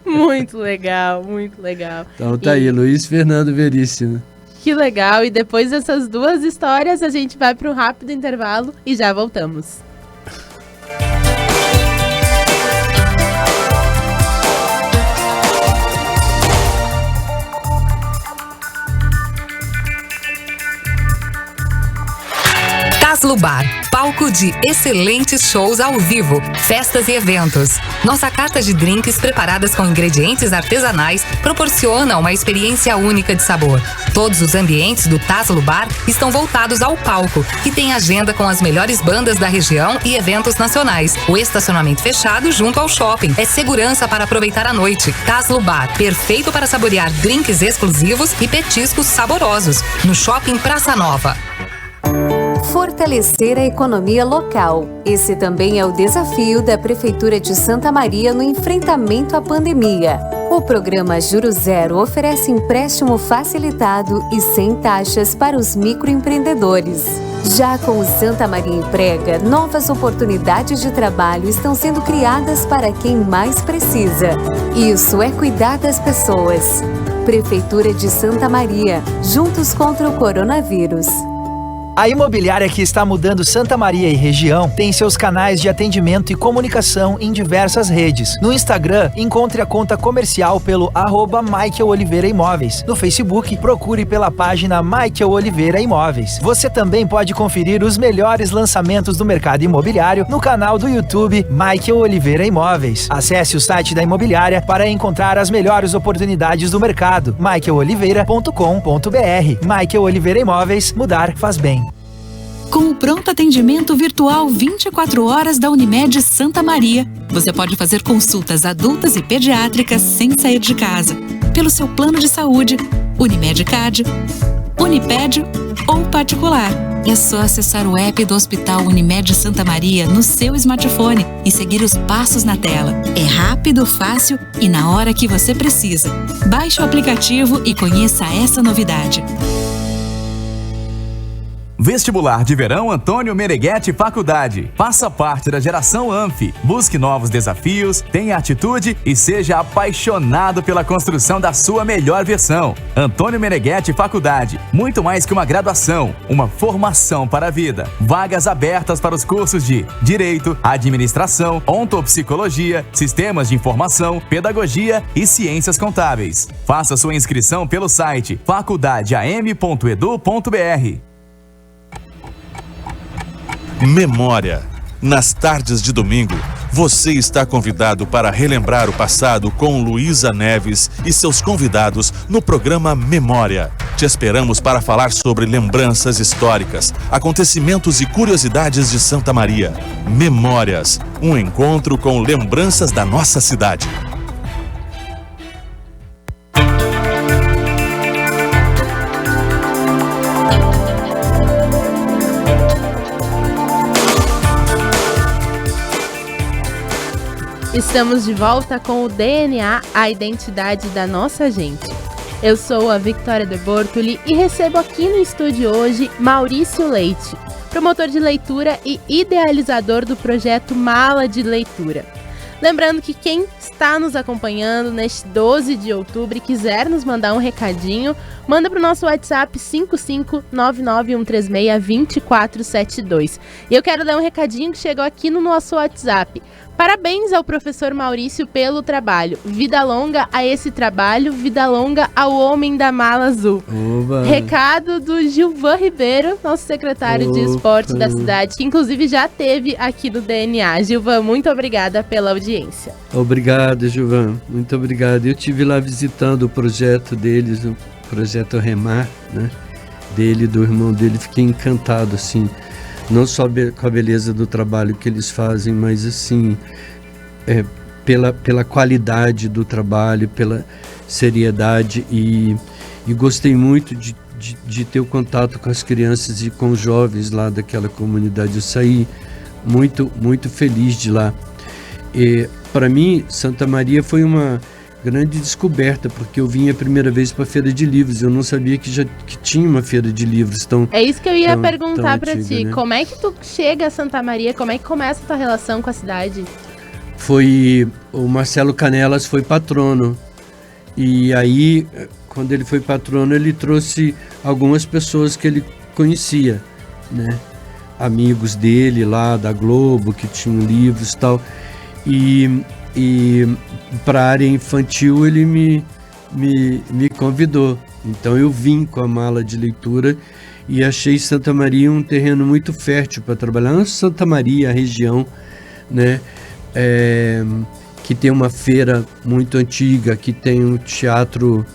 Muito legal, muito legal. Então tá aí, Luiz Fernando Veríssimo. Que legal, e depois dessas 2 histórias a gente vai para um rápido intervalo e já voltamos. Caslo Bar, palco de excelentes shows ao vivo, festas e eventos. Nossa carta de drinks preparadas com ingredientes artesanais proporciona uma experiência única de sabor. Todos os ambientes do Caslo Bar estão voltados ao palco, que tem agenda com as melhores bandas da região e eventos nacionais. O estacionamento fechado junto ao shopping é segurança para aproveitar a noite. Caslo Bar, perfeito para saborear drinks exclusivos e petiscos saborosos. No Shopping Praça Nova. Fortalecer a economia local. Esse também é o desafio da Prefeitura de Santa Maria no enfrentamento à pandemia. O programa Juro Zero oferece empréstimo facilitado e sem taxas para os microempreendedores. Já com o Santa Maria Emprega, novas oportunidades de trabalho estão sendo criadas para quem mais precisa. Isso é cuidar das pessoas. Prefeitura de Santa Maria, juntos contra o coronavírus. A imobiliária que está mudando Santa Maria e região tem seus canais de atendimento e comunicação em diversas redes. No Instagram, encontre a conta comercial pelo @Michael Oliveira Imóveis. No Facebook, procure pela página Michael Oliveira Imóveis. Você também pode conferir os melhores lançamentos do mercado imobiliário no canal do YouTube Michael Oliveira Imóveis. Acesse o site da imobiliária para encontrar as melhores oportunidades do mercado. michaeloliveira.com.br. Michael Oliveira Imóveis, mudar faz bem. Com o pronto atendimento virtual 24 horas da Unimed Santa Maria, você pode fazer consultas adultas e pediátricas sem sair de casa, pelo seu plano de saúde, Unimed Card, Uniped ou particular. É só acessar o app do Hospital Unimed Santa Maria no seu smartphone e seguir os passos na tela. É rápido, fácil e na hora que você precisa. Baixe o aplicativo e conheça essa novidade. Vestibular de Verão Antônio Meneghetti Faculdade. Faça parte da geração Anfi. Busque novos desafios, tenha atitude e seja apaixonado pela construção da sua melhor versão. Antônio Meneghetti Faculdade. Muito mais que uma graduação, uma formação para a vida. Vagas abertas para os cursos de Direito, Administração, Ontopsicologia, Sistemas de Informação, Pedagogia e Ciências Contábeis. Faça sua inscrição pelo site faculdadeam.edu.br. Memória. Nas tardes de domingo, você está convidado para relembrar o passado com Luísa Neves e seus convidados no programa Memória. Te esperamos para falar sobre lembranças históricas, acontecimentos e curiosidades de Santa Maria. Memórias, um encontro com lembranças da nossa cidade. Estamos de volta com o DNA, a identidade da nossa gente. Eu sou a Victoria de Bortoli e recebo aqui no estúdio hoje Maurício Leite, promotor de leitura e idealizador do projeto Mala de Leitura. Lembrando que quem está nos acompanhando neste 12 de outubro e quiser nos mandar um recadinho, manda para o nosso WhatsApp 55991362472. E eu quero dar um recadinho que chegou aqui no nosso WhatsApp. Parabéns ao professor Maurício pelo trabalho. Vida longa a esse trabalho, vida longa ao homem da mala azul. Oba. Recado do Gilvan Ribeiro, nosso secretário de esportes da cidade, que inclusive já esteve aqui no DNA. Gilvan, muito obrigada pela audiência. Obrigado, Gilvan. Muito obrigado. Eu estive lá visitando o projeto deles, o projeto Remar, né? Dele e do irmão dele. Fiquei encantado, assim. Não só com a beleza do trabalho que eles fazem, mas assim, pela qualidade do trabalho, pela seriedade e gostei muito de ter o contato com as crianças e com os jovens lá daquela comunidade. Eu saí muito, muito feliz de lá. Para mim, Santa Maria foi uma grande descoberta, porque eu vim a primeira vez para a Feira de Livros. Eu não sabia que tinha uma Feira de Livros tão É isso que eu ia perguntar para antiga, ti. né? Como é que tu chega a Santa Maria? Como é que começa a tua relação com a cidade? Foi o Marcelo Canelas foi patrono, e aí quando ele foi patrono ele trouxe algumas pessoas que ele conhecia, né? Amigos dele lá da Globo que tinham livros e tal, e para a área infantil ele me convidou. Então eu vim com a mala de leitura e achei Santa Maria um terreno muito fértil para trabalhar. Não Santa Maria, a região, né? Que tem uma feira muito antiga, que tem um teatro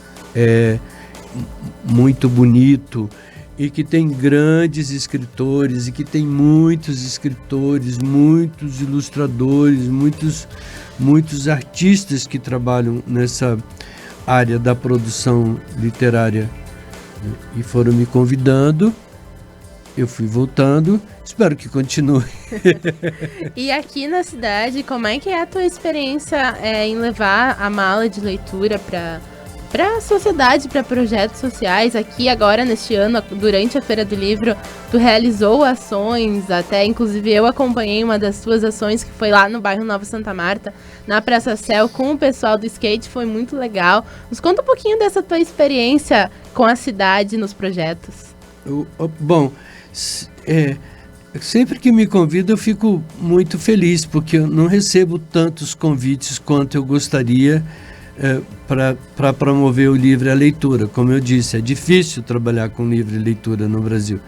muito bonito e que tem grandes escritores e que tem muitos escritores, muitos ilustradores, muitos artistas que trabalham nessa área da produção literária, e foram me convidando, eu fui voltando, espero que continue. E aqui na cidade, como é que é a tua experiência em levar a mala de leitura para a sociedade, para projetos sociais? Aqui agora, neste ano, durante a Feira do Livro, tu realizou ações, até inclusive eu acompanhei uma das tuas ações, que foi lá no bairro Nova Santa Marta, na Praça Céu, com o pessoal do skate, foi muito legal. Nos conta um pouquinho dessa tua experiência com a cidade nos projetos. Bom, sempre que me convida eu fico muito feliz, porque eu não recebo tantos convites quanto eu gostaria para promover o livro e a leitura. Como eu disse, é difícil trabalhar com livro e leitura no Brasil,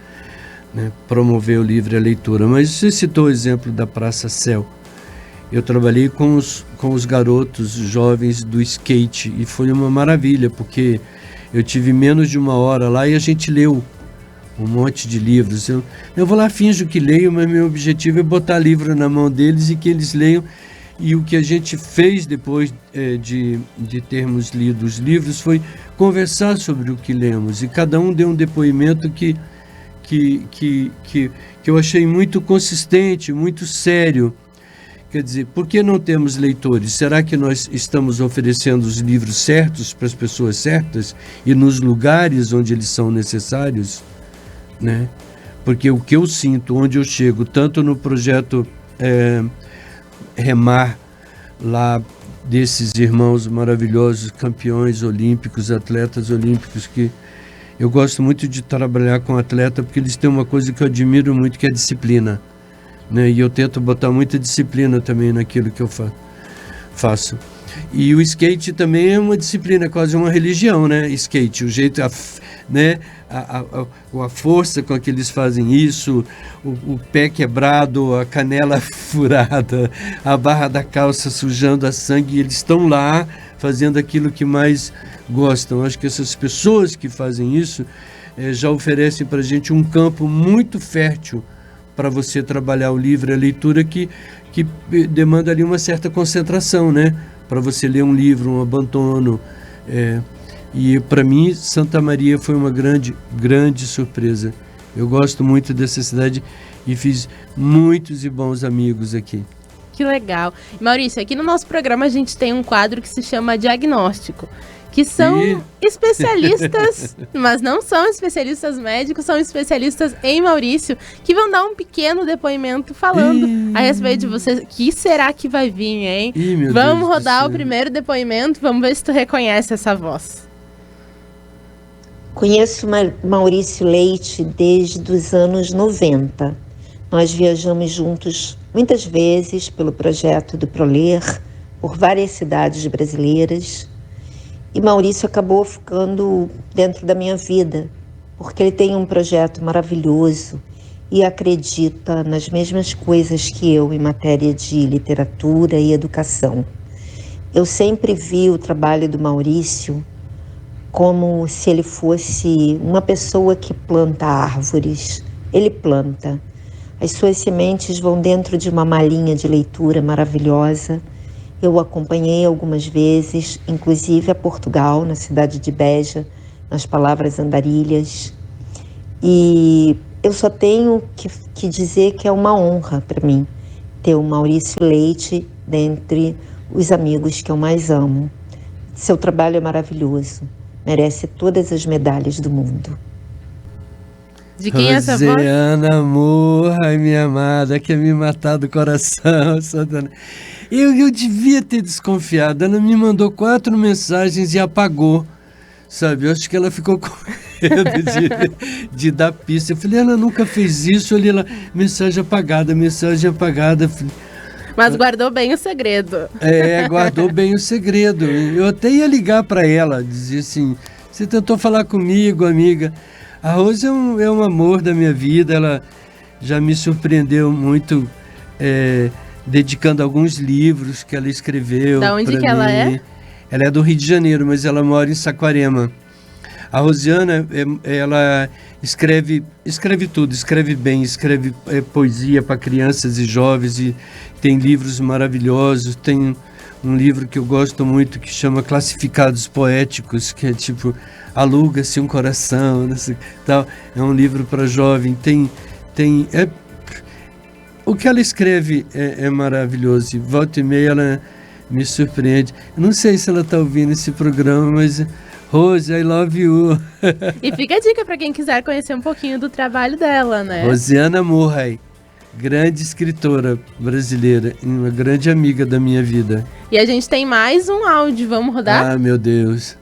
né? Promover o livro e a leitura. Mas você citou o exemplo da Praça Céu. Eu trabalhei com os garotos jovens do skate e foi uma maravilha, porque eu tive menos de uma hora lá e a gente leu um monte de livros. Eu vou lá, finjo que leio, mas meu objetivo é botar livro na mão deles e que eles leiam. E o que a gente fez depois de termos lido os livros foi conversar sobre o que lemos. E cada um deu um depoimento que eu achei muito consistente, muito sério. Quer dizer, por que não temos leitores? Será que nós estamos oferecendo os livros certos para as pessoas certas e nos lugares onde eles são necessários, né? porque o que eu sinto, onde eu chego, tanto no projeto Remar, lá desses irmãos maravilhosos, campeões olímpicos, atletas olímpicos, que eu gosto muito de trabalhar com atleta, porque eles têm uma coisa que eu admiro muito, que é a disciplina, né? E eu tento botar muita disciplina também naquilo que eu faço. E o skate também é uma disciplina, é quase uma religião, né? Skate, o jeito, né? A força com que eles fazem isso, o pé quebrado, a canela furada, a barra da calça sujando a sangue, eles estão lá fazendo aquilo que mais gostam. Acho que essas pessoas que fazem isso já oferecem para a gente um campo muito fértil para você trabalhar o livro, a leitura que demanda ali uma certa concentração, né? Para você ler um livro, um abandono. E para mim, Santa Maria foi uma grande, grande surpresa. Eu gosto muito dessa cidade e fiz muitos e bons amigos aqui. Que legal. Maurício, aqui no nosso programa a gente tem um quadro que se chama Diagnóstico, que são especialistas, mas não são especialistas médicos, são especialistas em Maurício, que vão dar um pequeno depoimento falando a respeito de você. Que será que vai vir, hein? Vamos rodar o primeiro depoimento, vamos ver se tu reconhece essa voz. Conheço Maurício Leite desde os anos 90. Nós viajamos juntos muitas vezes pelo projeto do Proler, por várias cidades brasileiras. E Maurício acabou ficando dentro da minha vida, porque ele tem um projeto maravilhoso e acredita nas mesmas coisas que eu em matéria de literatura e educação. Eu sempre vi o trabalho do Maurício como se ele fosse uma pessoa que planta árvores. Ele planta. As suas sementes vão dentro de uma malinha de leitura maravilhosa. Eu o acompanhei algumas vezes, inclusive a Portugal, na cidade de Beja, nas Palavras Andarilhas. E eu só tenho que dizer que é uma honra para mim ter o Maurício Leite dentre os amigos que eu mais amo. Seu trabalho é maravilhoso, merece todas as medalhas do mundo. De quem é essa voz? Rosiana Moura, minha amada, quer me matar do coração, Santana. Eu devia ter desconfiado. Ela me mandou 4 mensagens e apagou, sabe? Eu acho que ela ficou com medo de dar pista. Eu falei, ela nunca fez isso. Eu li lá, mensagem apagada. Mas guardou bem o segredo. Guardou bem o segredo. Eu até ia ligar para ela, dizer assim, você tentou falar comigo, amiga. A Rose é um amor da minha vida. Ela já me surpreendeu muito, dedicando alguns livros que ela escreveu. Da onde que ela é? Ela é do Rio de Janeiro, mas ela mora em Saquarema. A Rosiana, ela escreve tudo, escreve bem, escreve poesia para crianças e jovens, e tem livros maravilhosos. Tem um livro que eu gosto muito que chama Classificados Poéticos, que é tipo, aluga-se um coração, tal. É um livro para jovem. O que ela escreve é maravilhoso. E volta e meia ela me surpreende. Eu não sei se ela está ouvindo esse programa, mas Rose, I love you. E fica a dica para quem quiser conhecer um pouquinho do trabalho dela, né? Rosiana Murray, grande escritora brasileira, uma grande amiga da minha vida. E a gente tem mais um áudio, vamos rodar? Ah, meu Deus.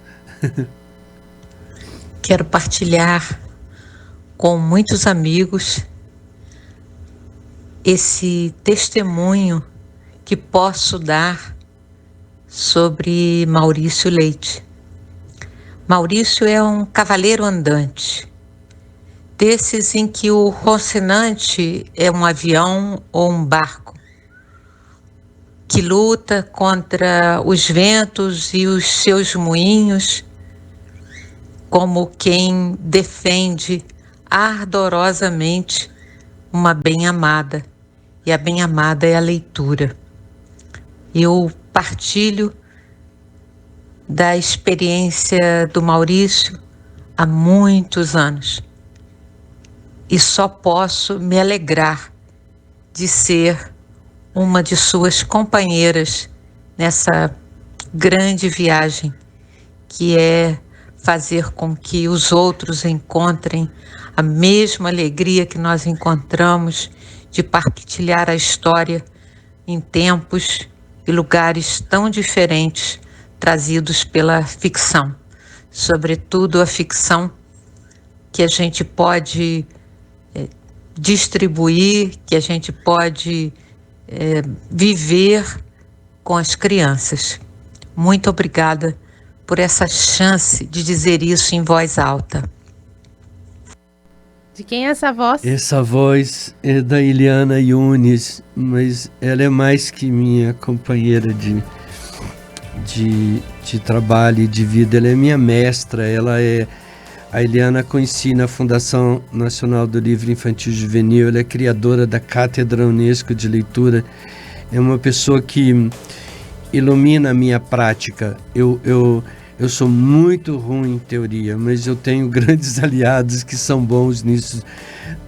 Quero partilhar com muitos amigos esse testemunho que posso dar sobre Maurício Leite. Maurício é um cavaleiro andante, desses em que o rocinante é um avião ou um barco, que luta contra os ventos e os seus moinhos, como quem defende ardorosamente uma bem-amada, e a bem-amada é a leitura. Eu partilho da experiência do Maurício há muitos anos e só posso me alegrar de ser uma de suas companheiras nessa grande viagem que é fazer com que os outros encontrem a mesma alegria que nós encontramos de partilhar a história em tempos e lugares tão diferentes trazidos pela ficção, sobretudo a ficção que a gente pode distribuir, que a gente pode viver com as crianças. Muito obrigada por essa chance de dizer isso em voz alta. De quem é essa voz? Essa voz é da Eliana Yunes, mas ela é mais que minha companheira de trabalho e de vida. Ela é minha mestra. A Eliana conheci na Fundação Nacional do Livro Infantil e Juvenil. Ela é criadora da Cátedra Unesco de Leitura. É uma pessoa que ilumina a minha prática. Eu sou muito ruim em teoria, mas eu tenho grandes aliados que são bons nisso.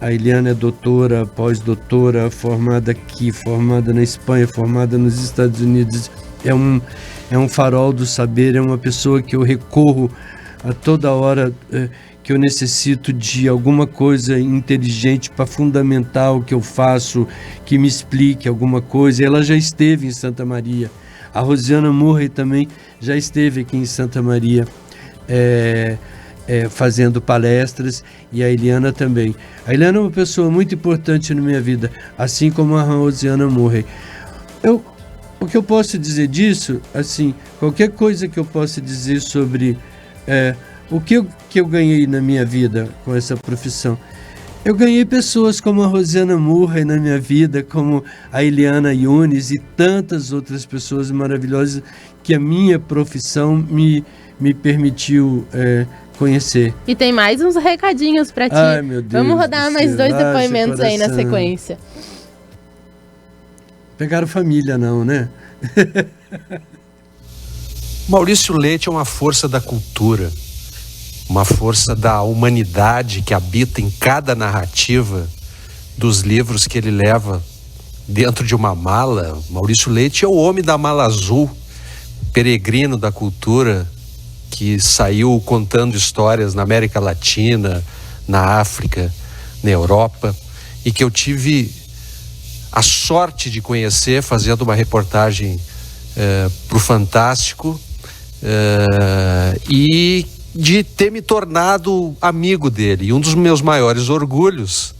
A Eliana é doutora, pós-doutora, formada aqui, formada na Espanha, formada nos Estados Unidos. É um farol do saber, é uma pessoa que eu recorro a toda hora que eu necessito de alguma coisa inteligente para fundamentar o que eu faço, que me explique alguma coisa. Ela já esteve em Santa Maria. A Rosiana Murray também já esteve aqui em Santa Maria fazendo palestras, e a Eliana também. A Eliana é uma pessoa muito importante na minha vida, assim como a Rosiana Murray. O que eu posso dizer disso, assim, qualquer coisa que eu possa dizer sobre o que eu ganhei na minha vida com essa profissão. Eu ganhei pessoas como a Rosiana Murray na minha vida, como a Eliana Yunes e tantas outras pessoas maravilhosas que a minha profissão me permitiu conhecer. E tem mais uns recadinhos para ti. Ai, meu Deus. Vamos rodar mais 2 depoimentos aí na sequência. Pegaram família não, né? Maurício Leite é uma força da cultura, uma força da humanidade que habita em cada narrativa dos livros que ele leva dentro de uma mala. Maurício Leite é o homem da mala azul, peregrino da cultura, que saiu contando histórias na América Latina, na África, na Europa, e que eu tive a sorte de conhecer fazendo uma reportagem para o Fantástico, e de ter me tornado amigo dele. E um dos meus maiores orgulhos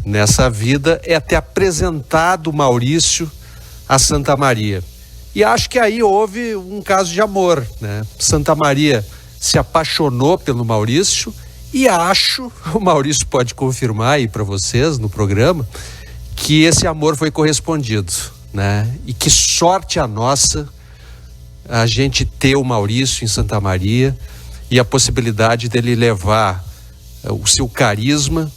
nessa vida é ter apresentado Maurício a Santa Maria. E acho que aí houve um caso de amor, né? Santa Maria se apaixonou pelo Maurício, e acho, o Maurício pode confirmar aí para vocês no programa, que esse amor foi correspondido, né? E que sorte a nossa a gente ter o Maurício em Santa Maria e a possibilidade dele levar o seu carisma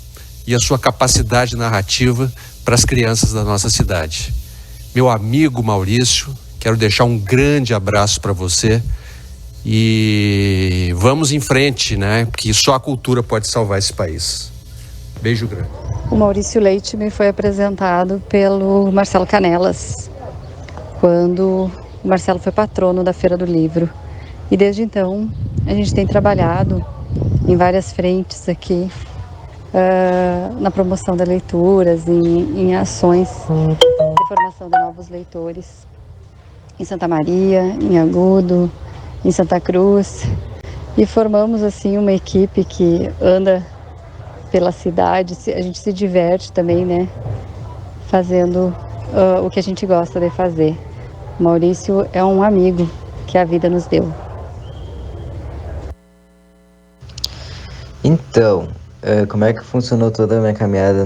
e a sua capacidade narrativa para as crianças da nossa cidade. Meu amigo Maurício, quero deixar um grande abraço para você e vamos em frente, né? Porque só a cultura pode salvar esse país. Beijo grande. O Maurício Leite me foi apresentado pelo Marcelo Canelas, quando o Marcelo foi patrono da Feira do Livro. E desde então a gente tem trabalhado em várias frentes aqui, na promoção das leituras, em ações de formação de novos leitores em Santa Maria, em Agudo, em Santa Cruz, e formamos assim uma equipe que anda pela cidade. A gente se diverte também, né, fazendo o que a gente gosta de fazer. O Maurício é um amigo que a vida nos deu. Então, como é que funcionou toda a minha caminhada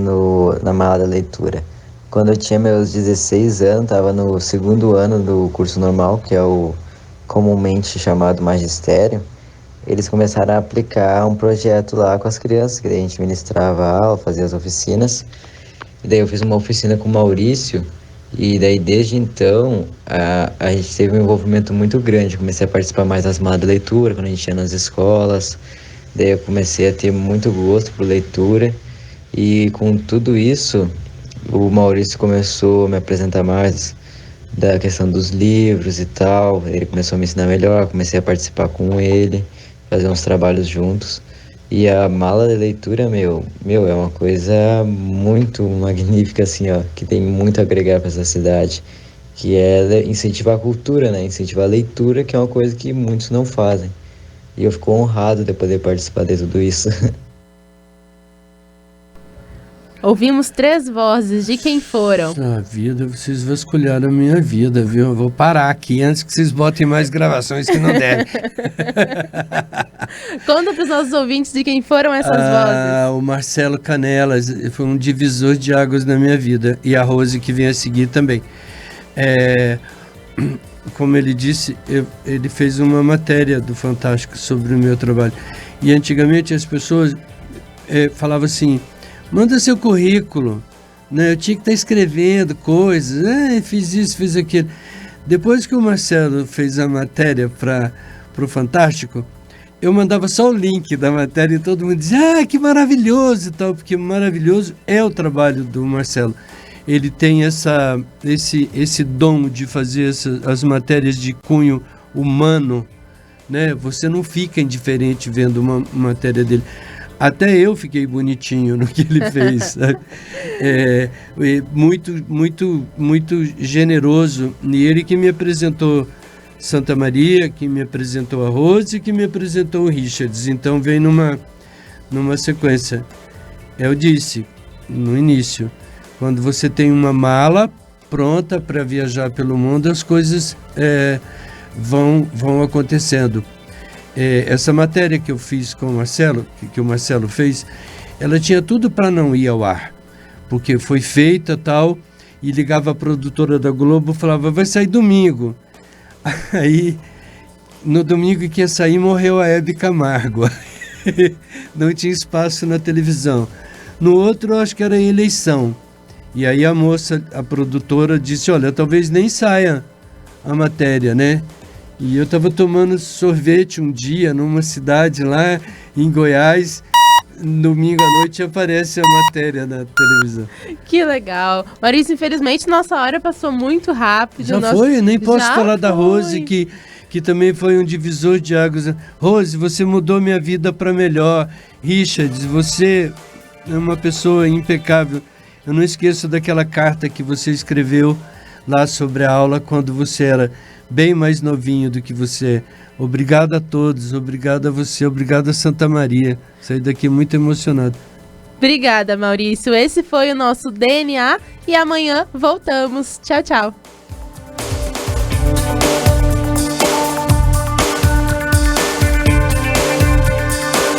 na mala da leitura? Quando eu tinha meus 16 anos, estava no 2º ano do curso normal, que é o comumente chamado magistério. Eles começaram a aplicar um projeto lá com as crianças, que daí a gente ministrava a aula, fazia as oficinas. E daí eu fiz uma oficina com o Maurício, e daí desde então a gente teve um envolvimento muito grande. Comecei a participar mais das malas de leitura, quando a gente ia nas escolas. Daí eu comecei a ter muito gosto por leitura, e com tudo isso o Maurício começou a me apresentar mais da questão dos livros e tal. Ele começou a me ensinar melhor, comecei a participar com ele, fazer uns trabalhos juntos, E a mala de leitura, meu, é uma coisa muito magnífica, assim, ó, que tem muito a agregar para essa cidade, que é incentivar a cultura, né? Incentivar a leitura, que é uma coisa que muitos não fazem. E eu fico honrado de poder participar de tudo isso. Ouvimos 3 vozes, de quem foram? A vida, vocês vasculharam a minha vida, viu? Eu vou parar aqui antes que vocês botem mais gravações que não devem. Conta para os nossos ouvintes de quem foram essas vozes. O Marcelo Canelas foi um divisor de águas na minha vida. E a Rose, que vem a seguir também. Como ele disse, ele fez uma matéria do Fantástico sobre o meu trabalho. E antigamente as pessoas falavam assim: manda seu currículo, né? Eu tinha que estar escrevendo coisas, fiz isso, fiz aquilo. Depois que o Marcelo fez a matéria para o Fantástico, eu mandava só o link da matéria e todo mundo dizia: que maravilhoso e tal, porque maravilhoso é o trabalho do Marcelo. Ele tem esse dom de fazer as matérias de cunho humano, né? Você não fica indiferente vendo uma matéria dele. Até eu fiquei bonitinho no que ele fez, sabe? Muito generoso. E ele que me apresentou Santa Maria, que me apresentou a Rose, que me apresentou o Richards. Então vem numa sequência. Eu disse no início, quando você tem uma mala pronta para viajar pelo mundo, as coisas vão acontecendo. Essa matéria que eu fiz com o Marcelo, que o Marcelo fez, ela tinha tudo para não ir ao ar, porque foi feita tal, e ligava a produtora da Globo, falava: vai sair domingo. Aí, no domingo que ia sair, morreu a Hebe Camargo. Não tinha espaço na televisão. No outro, eu acho que era eleição. E aí a moça, a produtora, disse: olha, talvez nem saia a matéria, né? E eu estava tomando sorvete um dia numa cidade lá em Goiás. Domingo à noite aparece a matéria na televisão. Que legal. Maurício, infelizmente nossa hora passou muito rápido. Já foi? Eu nem posso falar da Rose, que também foi um divisor de águas. Rose, você mudou minha vida para melhor. Richard, você é uma pessoa impecável. Eu não esqueço daquela carta que você escreveu lá sobre a aula quando você era bem mais novinho do que você. Obrigado a todos, obrigado a você, obrigado a Santa Maria. Saí daqui muito emocionado. Obrigada, Maurício. Esse foi o nosso DNA e amanhã voltamos. Tchau, tchau.